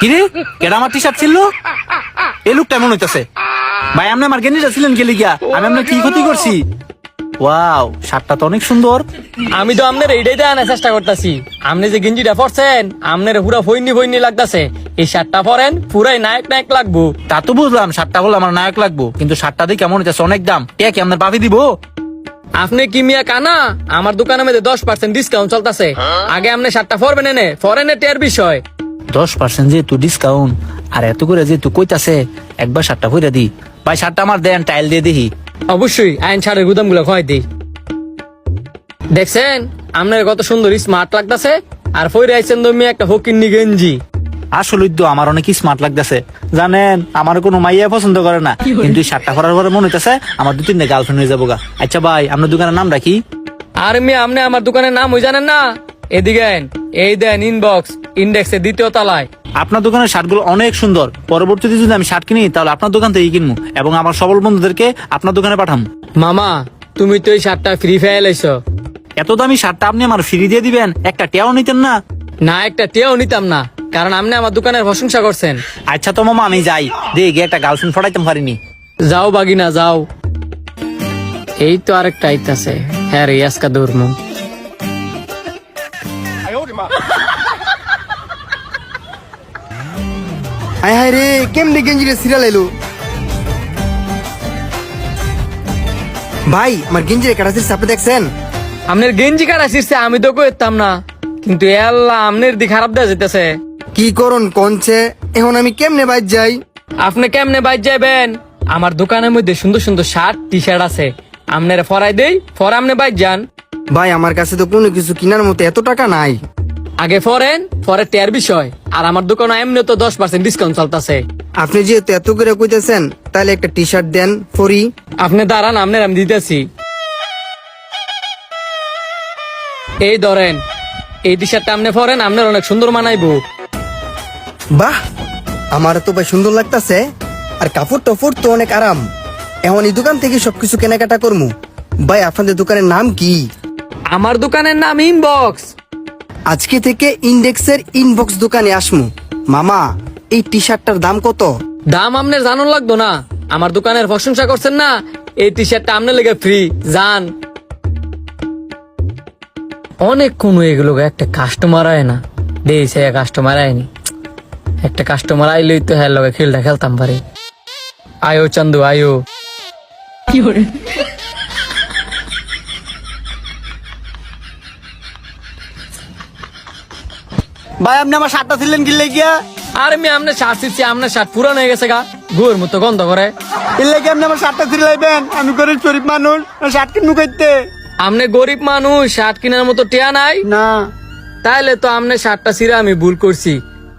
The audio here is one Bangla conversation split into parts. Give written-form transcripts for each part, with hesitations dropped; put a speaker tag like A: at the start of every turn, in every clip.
A: কিরে কেডা আমার টি শার্ট ছিল এই লোকটা এমন হইতাছে ভাই আপনি আমার গেঞ্জিটা ছিলেন কে লিগা আমি আপনার কি ক্ষতি করছি ওয়াও শার্টটা তো অনেক সুন্দর
B: আমি তো আপনার এইটাই দেওয়ার চেষ্টা করতেছি। আপনি যে গেঞ্জিটা পরছেন আপনার পুরা ফইনি লাগতাছে। এই শার্টটা পরেন পুরাই নায়ক নায়ক লাগবো।
A: তা তো বুঝলাম শার্টটা বলে আমার নায়ক লাগবো কিন্তু শার্টটা দিয়ে কেমন হইতাছে অনেক দাম কি আপনার পাবি দিব
B: আপনি কি মিয়া কানা? আমার দোকানের মধ্যে 10% ডিসকাউন্ট চলতেছে। আগে আপনি শার্টটা পরবেন এনে ফরেনে টের বিষয়
A: 10% যেহেতু ডিসকাউন্ট আর এত করে যেহেতু কইতাছে একবার শার্টটা পরে দি ভাই শার্টটা আমার দেন টাইল দিয়ে দেখি
B: অবশ্যই আইন ছাড়ের গুদাম গুলো হয় দিই। দেখছেন আপনার কত সুন্দর স্মার্ট লাগতেছে আর পরে আইছেন তুমি একটা ফকিন্নি গেঞ্জি।
A: আসলে তো আমার অনেক স্মার্ট লাগতেছে জানেন আমার কোনো মাইয়া পছন্দ করে না কিন্তু এই শার্টটা পরার পরে মনে হইতেছে আমার 2-3টা গার্লফ্রেন্ড হয়ে যাবো গা। আচ্ছা ভাই আপনার দোকানের নাম রাখি
B: আর মেয়ে আপনি আমার দোকানের নাম ওই জানেন না? এদিকে আইন, এই দেন ইনবক্স ইন্ডেক্সের 2য় তলায়।
A: আপনার দোকানের শার্টগুলো অনেক সুন্দর পরবর্তীতে যদি আমি শার্ট কিনি তাহলে আপনার দোকান থেকেই কিনবো এবং আমার সবল বন্ধুদেরকে আপনার দোকানে পাঠাবো।
B: মামা তুমি তো এই শার্টটা ফ্রি ফেলাইছো।
A: এত দামি শার্টটা আপনি আমার ফ্রি দিয়ে দিবেন একটা টেয়াও নিতেন না?
B: না একটা টেও নিতাম না কারণ আপনি আমার দোকানের প্রশংসা করছেন।
A: আচ্ছা তো মামা আমি যাই দিয়ে একটা গার্লফ্রেন্ড ফটাইতে পারিনি।
B: যাও বাগিনা যাও। এই তো আরেকটা আইতাছে হ্যাঁ রে আজকা দৌড়মু।
C: হায় হায় রে কেমনি গেঞ্জিটা সিরিয়াল এলো ভাই আমার গেঞ্জির কাটা ছিঁড়ছে আপনি দেখছেন?
B: আপনার গেঞ্জি কাটা ছিঁড়ছে আমি তো কইতাম না কিন্তু আল্লাহ আপনার দি খারাপ দেয়া যেতেছে।
C: কি করুন কোনছে এখন আমি কেমনে বাইর যাই?
B: আপনি কেমনে বাইর যাবেন? আমার দোকানের মধ্যে সুন্দর সুন্দর শার্ট টি শার্ট আছে আপনারা ফরাই দেই ফর আপনি বাইর যান।
C: ভাই আমার কাছে তো কোনো কিছু কেনার মতো এত টাকা নাই।
B: আগে ফরেন পরে টের বিষয় আর আমার দোকানে এমনি তো 10% ডিসকাউন্ট চলতেছে।
C: আপনি যেহেতু এত করে কইতেছেন তাহলে একটা টি শার্ট দেন ফরি।
B: আপনি দাঁড়ান আপনার আমি দিতেছি। এই ধরেন এই টি শার্টটা আপনি পরেন আপনার অনেক সুন্দর মানাইবো।
C: বাহ আমার তো ভাই সুন্দর লাগতাছে আর কাপড় টাপড় তো অনেক আরাম। এখন এই দোকান থেকে সবকিছু কেনাকাটা করমু। ভাই আপনাদের দোকানের নাম কি?
B: আমার দোকানের নাম ইনবক্স।
C: আজকে থেকে ইন্ডেক্সের ইনবক্স দোকানে আসমু। মামা এই টি শার্টটার দাম কত?
B: দাম আপনার জানুন লাগতো না আমার দোকানের প্রশংসা করছেন না এই টি শার্টটা আপনার লেগে ফ্রি যান। অনেক কোন এগুলো একটা কাস্টমার আয় না দিয়েছে কাস্টমার আয়নি একটা কাস্টমার আইলেই তো হ্যাঁ লগে খেলটা খেলতাম পারি। আয়ো চান্দু আয়ো।
A: ভাই আপনি আমার শার্টটা ছিলেন কি লেগিয়া
B: আর আমি আপনার শার্ট ছিচ্ছি আপনার শার্ট পুরান হয়ে গেছে গা গুয়ের মতো গন্ধ করে।
A: এর লেগে আপনি আমার শার্টটা ছিলাইবেন আমি গরিব শরীফ মানুষ শার্ট কিনবো করতে
B: আপনি গরিব মানুষ শার্ট কেনার মতো টিয়া নাই
A: না
B: তাইলে তো আপনার শার্টটা ছিঁড়ে আমি ভুল করছি।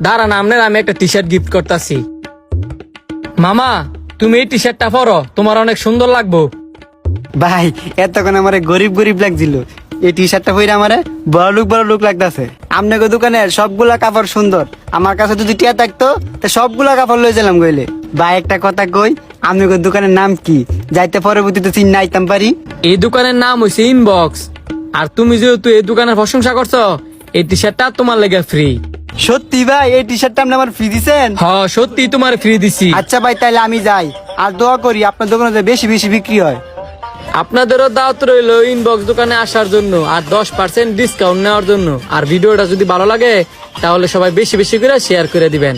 B: দাঁড়ান আপনার আমি একটা টি শার্ট গিফট করতেছি। মামা তুমি এই টি শার্টটা পরো তোমার অনেক সুন্দর লাগবো।
D: ভাই এতক্ষণ আমার গরিব গরিব লাগছিল এই টি শার্টটা পরে আমার বড় লোক লাগতেছে। আপনাকে দোকানের সবগুলা কাপড় সুন্দর আমার কাছে যদি টিয়া থাকতো তা সবগুলা কাপড় লয়ে গেলাম গইলে। ভাই একটা কথা কই আপনাকে দোকানের নাম কি যাইতে পরবর্তীতে চিন্তা আইতাম পারি।
B: এই দোকানের নাম হইছে ইনবক্স আর তুমি যেহেতু এই দোকানের প্রশংসা করছো এই টি শার্টটা তোমার লেগে ফ্রি।
D: সত্যি ভাই এই টি শার্টটা আপনি আমার ফ্রি দিছেন?
B: হ্যাঁ সত্যি তোমার ফ্রি দিছি।
D: আচ্ছা ভাই তাহলে আমি যাই আর দোয়া করি আপনার দোকানে যে বেশি বেশি বিক্রি হয়।
B: আপনাদেরও দাওয়াত রইলো ইনবক্স দোকানে আসার জন্য আর 10% ডিসকাউন্ট নেওয়ার জন্য। আর ভিডিওটা যদি ভালো লাগে তাহলে সবাই বেশি বেশি করে শেয়ার করে দিবেন।